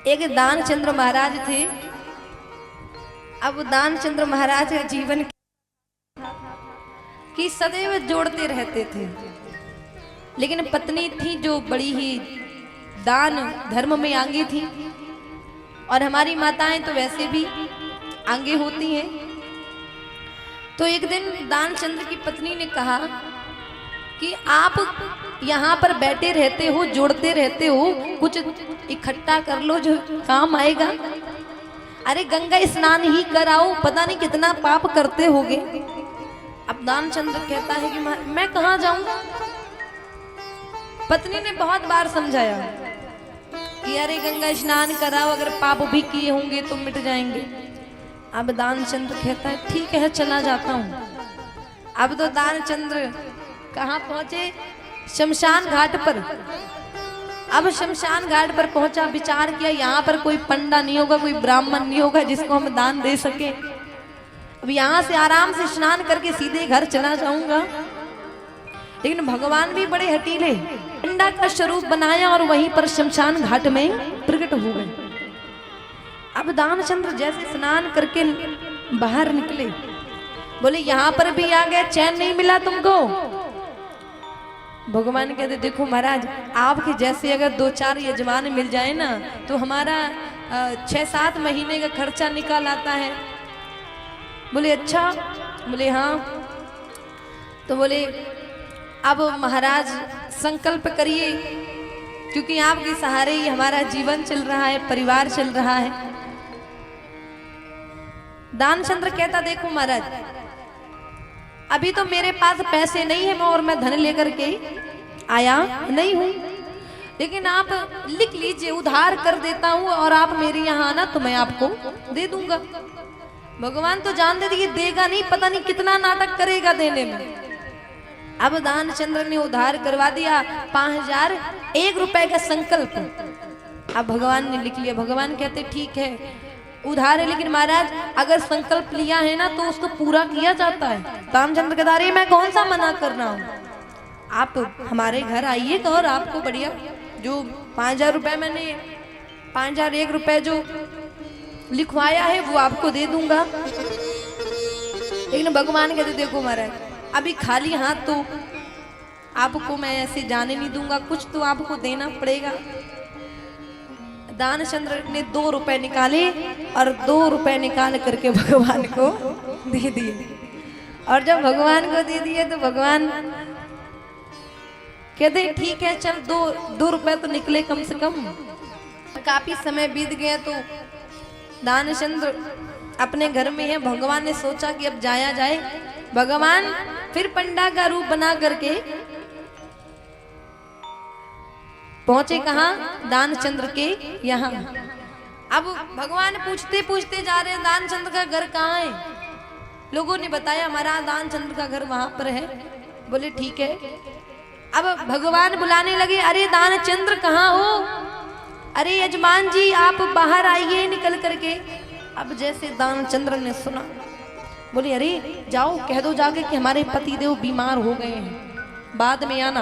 एक दानचंद्र महाराज थे। अब दानचंद्र महाराज का जीवन की सदैव जोड़ते रहते थे, लेकिन पत्नी थी जो बड़ी ही दान धर्म में आगे थी, और हमारी माताएं तो वैसे भी आगे होती हैं। तो एक दिन दानचंद्र की पत्नी ने कहा कि आप यहाँ पर बैठे रहते हो, जोड़ते रहते हो, कुछ इकट्ठा कर लो जो काम आएगा। अरे गंगा स्नान ही कराओ, पता नहीं कितना पाप करते होगे। अब दानचंद्र कहता है कि मैं कहाँ जाऊंगा। पत्नी ने बहुत बार समझाया कि अरे गंगा स्नान कराओ, अगर पाप भी किए होंगे तो मिट जाएंगे। अब दानचंद्र कहता है ठीक है, चला जाता हूँ। अब तो दानचंद्र कहाँ पहुंचे? शमशान घाट पर। अब शमशान घाट पर पहुंचा, विचार किया यहाँ पर कोई पंडा नहीं होगा, कोई ब्राह्मण नहीं होगा जिसको हम दान दे सके। अब यहाँ से आराम से स्नान करके सीधे घर चला जाऊंगा। लेकिन भगवान भी बड़े हटीले, पंडा का स्वरूप बनाया और वहीं पर शमशान घाट में प्रकट हो गए। अब दानचंद्र जैसे स्नान करके बाहर निकले, बोले यहाँ पर भी आ गए, चैन नहीं मिला तुमको? भगवान कहते देखो महाराज, आपके जैसे अगर 2-4 यजमान मिल जाए ना तो हमारा 6-7 महीने का खर्चा निकाल आता है। बोले अच्छा? बोले हाँ। तो बोले अब महाराज संकल्प करिए, क्योंकि आपके सहारे ही हमारा जीवन चल रहा है, परिवार चल रहा है। दानचंद्र कहता देखो महाराज, अभी तो मेरे पास पैसे नहीं है, और मैं धन लेकर के आया नहीं हूं, लेकिन आप लिख लीजिए, उधार कर देता हूं, और आप मेरे यहाँ आना तो मैं आपको दे दूंगा। भगवान तो जानते थे कि देगा नहीं, पता नहीं कितना नाटक करेगा देने में। अब दानचंद्र ने उधार करवा दिया 5001 रुपए का संकल्प। अब भगवान ने लिख लिया। भगवान कहते ठीक है, उधार है, लेकिन महाराज अगर संकल्प लिया है ना तो उसको पूरा किया जाता है। रामचंद्र के दारे मैं कौन सा मना कर रहा हूँ, आप हमारे घर आइएगा और आपको बढ़िया जो 5000 रुपए, मैंने 5001 रुपए जो लिखवाया है वो आपको दे दूंगा। लेकिन भगवान कहते देखो महाराज, अभी खाली हाथ तो आपको मैं ऐसे जाने नहीं दूंगा, कुछ तो आपको देना पड़ेगा। दानचंद्र ने 2 रुपए निकाले और 2 रुपए निकाल करके भगवान को दे दिए। और जब भगवान को दे दिए तो भगवान कहते ठीक है चल, 2 रुपए तो निकले कम से कम। काफी समय बीत गया तो दानचंद्र अपने घर में है। भगवान ने सोचा कि अब जाया जाए। भगवान फिर पंडा का रूप बना करके पहुंचे कहाँ? दानचंद्र के यहाँ। अब भगवान पूछते पूछते जा रहे हैं दानचंद्र का घर कहाँ है। लोगों ने बताया हमारा दानचंद्र का घर वहां पर है। बोले ठीक है। अब भगवान बुलाने लगे, अरे दानचंद्र कहाँ हो? अरे यजमान जी आप बाहर आइए निकल करके। अब जैसे दानचंद्र ने सुना, बोले अरे जाओ कह दो जाके कि हमारे पतिदेव बीमार हो गए हैं, बाद में आना।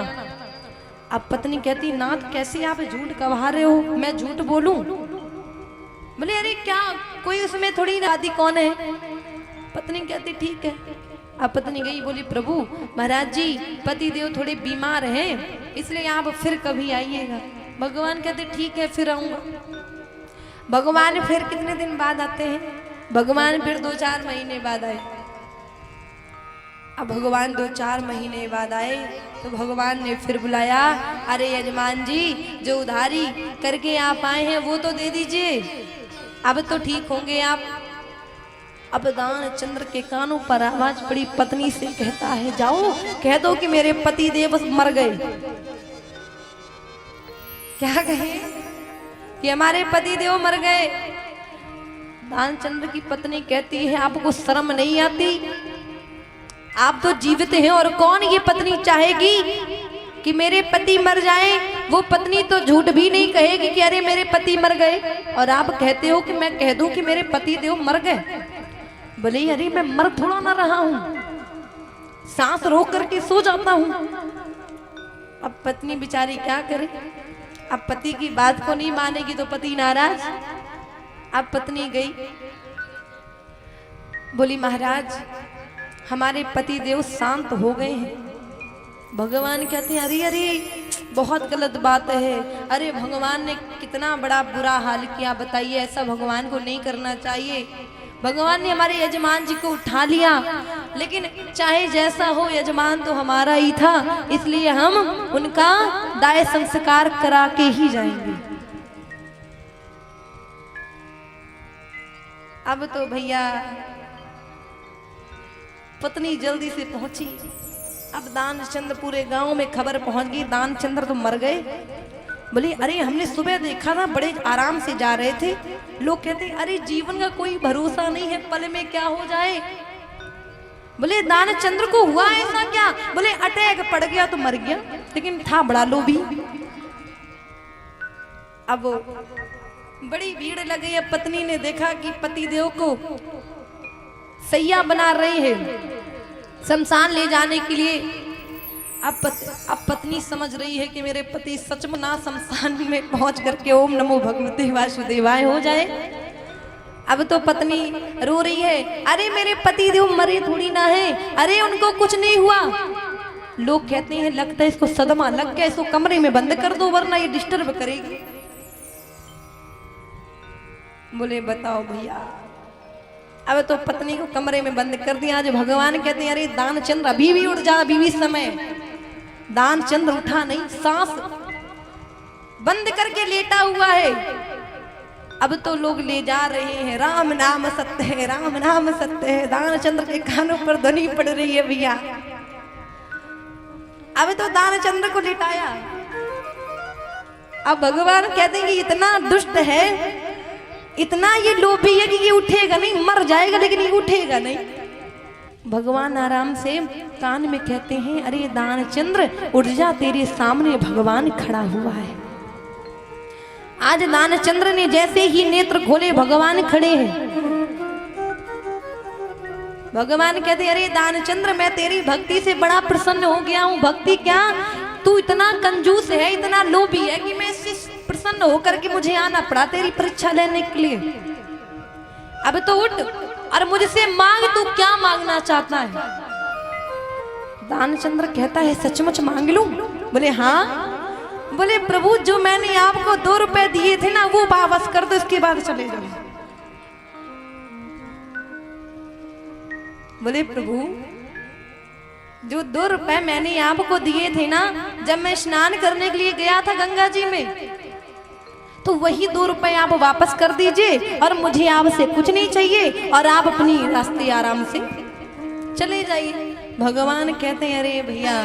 अब पत्नी कहती नाथ कैसे आप झूठ कहा रहे हो, मैं झूठ बोलूं? बोले अरे क्या कोई उसमें थोड़ी दादी कौन है। पत्नी कहती ठीक है। अब पत्नी गई, बोली प्रभु महाराज जी पतिदेव थोड़े बीमार हैं, इसलिए आप फिर कभी आइएगा। भगवान कहते ठीक है फिर आऊंगा। भगवान फिर कितने दिन बाद आते हैं? भगवान फिर 2-4 महीने बाद आए। अब भगवान 2-4 महीने बाद आए तो भगवान ने फिर बुलाया, अरे यजमान जी जो उधारी करके आप आए हैं वो तो दे दीजिए, अब तो ठीक होंगे आप। अब दानचंद्र के कानों पर आवाज पड़ी, पत्नी से कहता है जाओ कह दो कि मेरे पति देव मर गए। क्या कहे? कि हमारे पति देव मर गए। दानचंद्र की पत्नी कहती है आपको शर्म नहीं आती? आप तो जीवित हैं, और कौन ये पत्नी चाहेगी कि मेरे पति मर जाएं? वो पत्नी तो झूठ भी नहीं कहेगी कि अरे मेरे पति मर गए, और आप कहते हो कि मैं कह दूं कि मेरे पति देव मर गए। बोले अरे मैं मर थोड़ा ना रहा हूं, सांस रोक करके सो जाता हूं। अब पत्नी बेचारी क्या करे। अब पति की बात को नहीं मानेगी तो पति नाराज। अब पत्नी गई, बोली महाराज हमारे पति देव शांत हो गए हैं। भगवान कहते हैं अरे अरे बहुत गलत बात है, अरे भगवान ने कितना बड़ा बुरा हाल किया, बताइए ऐसा भगवान को नहीं करना चाहिए। भगवान ने हमारे यजमान जी को उठा लिया, लेकिन चाहे जैसा हो यजमान तो हमारा ही था, इसलिए हम उनका दाह संस्कार करा के ही जाएंगे। अब तो भैया पत्नी जल्दी से पहुंची। अब दानचंद्र पूरे गांव में खबर पहुंच गई, दानचंद्र तो मर गए। बोले अरे हमने सुबह देखा था, बड़े आराम से जा रहे थे। लोग कहते अरे जीवन का कोई भरोसा नहीं है, पल में क्या हो जाए। बोले दानचंद्र को हुआ ऐसा क्या? बोले अटैक पड़ गया तो मर गया, लेकिन था बड़ा लोभी। अब बड़ी भीड़ लग गई। अब पत्नी ने देखा कि पतिदेव को सैया बना रहे हैं शमशान ले जाने के लिए। अब पत्नी समझ रही है कि मेरे पति सच में ना शमशान में पहुंच करके ओम नमो भगवते वासुदेवाय हो जाए। अब तो पत्नी रो रही है, अरे मेरे पति देव मरे थोड़ी ना है, अरे उनको कुछ नहीं हुआ। लोग कहते हैं लगता है इसको सदमा लग गया, इसको कमरे में बंद कर दो वरना ये डिस्टर्ब करेगी। बोले बताओ भैया। अब तो पत्नी को कमरे में बंद कर दिया। आज भगवान कहते हैं अरे दानचंद्र अभी भी उठ जा, अभी भी समय। दानचंद्र उठा नहीं, सांस बंद करके लेटा हुआ है। अब तो लोग ले जा रहे हैं, राम नाम सत्य है, राम नाम सत्य है। दानचंद्र के कानों पर ध्वनि पड़ रही है भैया। अब तो दानचंद्र को लिटाया। अब भगवान कहते हैं कि इतना दुष्ट है, इतना ये लोभी है कि ये उठेगा नहीं, मर जाएगा लेकिन ये उठेगा नहीं। भगवान आराम से कान में कहते हैं अरे दानचंद्र उठ जा, तेरे सामने भगवान खड़ा हुआ है। आज दानचंद्र ने जैसे ही नेत्र खोले भगवान खड़े हैं। भगवान कहते अरे दानचंद्र मैं तेरी भक्ति से बड़ा प्रसन्न हो गया हूँ। भक्ति क्या, तू इतना कंजूस है, इतना लोभी है कि मैं इससे प्रसन्न होकर के मुझे आना पड़ा तेरी परीक्षा लेने के लिए। अब तो उठ और मुझसे मांग, तू क्या मांगना चाहता है? दानचंद्र कहता है सचमुच मांग लूं? बोले हाँ। बोले प्रभु जो मैंने आपको 2 रुपए दिए थे ना वो वापस कर दो, इसके बाद चले जाओ। बोले प्रभु जो 2 रुपए मैंने आपको दिए थे ना जब मैं स्नान करने के लिए गया था गंगा जी में, तो वही 2 रुपए आप वापस कर दीजिए और मुझे आपसे कुछ नहीं चाहिए और आप अपनी रास्ते आराम से चले जाइए। भगवान कहते हैं अरे भैया।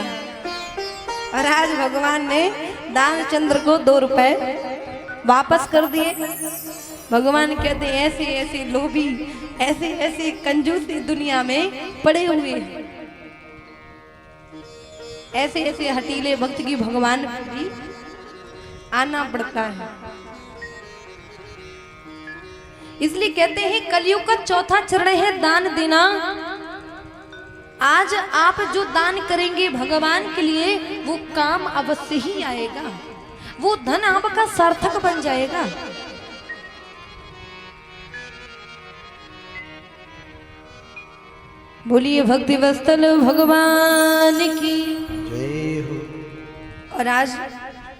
और आज भगवान ने दानचंद्र को 2 रुपए वापस कर दिए। भगवान कहते हैं ऐसे ऐसे लोभी, ऐसे ऐसे कंजूस दुनिया में पड़े हुए हैं। ऐसे ऐसे हटीले भक्त की भगवान भी आना पड़ता है। इसलिए कहते हैं कलयुग का चौथा चरण है दान देना। आज आप जो दान करेंगे भगवान के लिए वो काम अवश्य ही आएगा, वो धन आपका सार्थक बन जाएगा। बोलिए भक्ति वत्सल भगवान की जय हो। और आज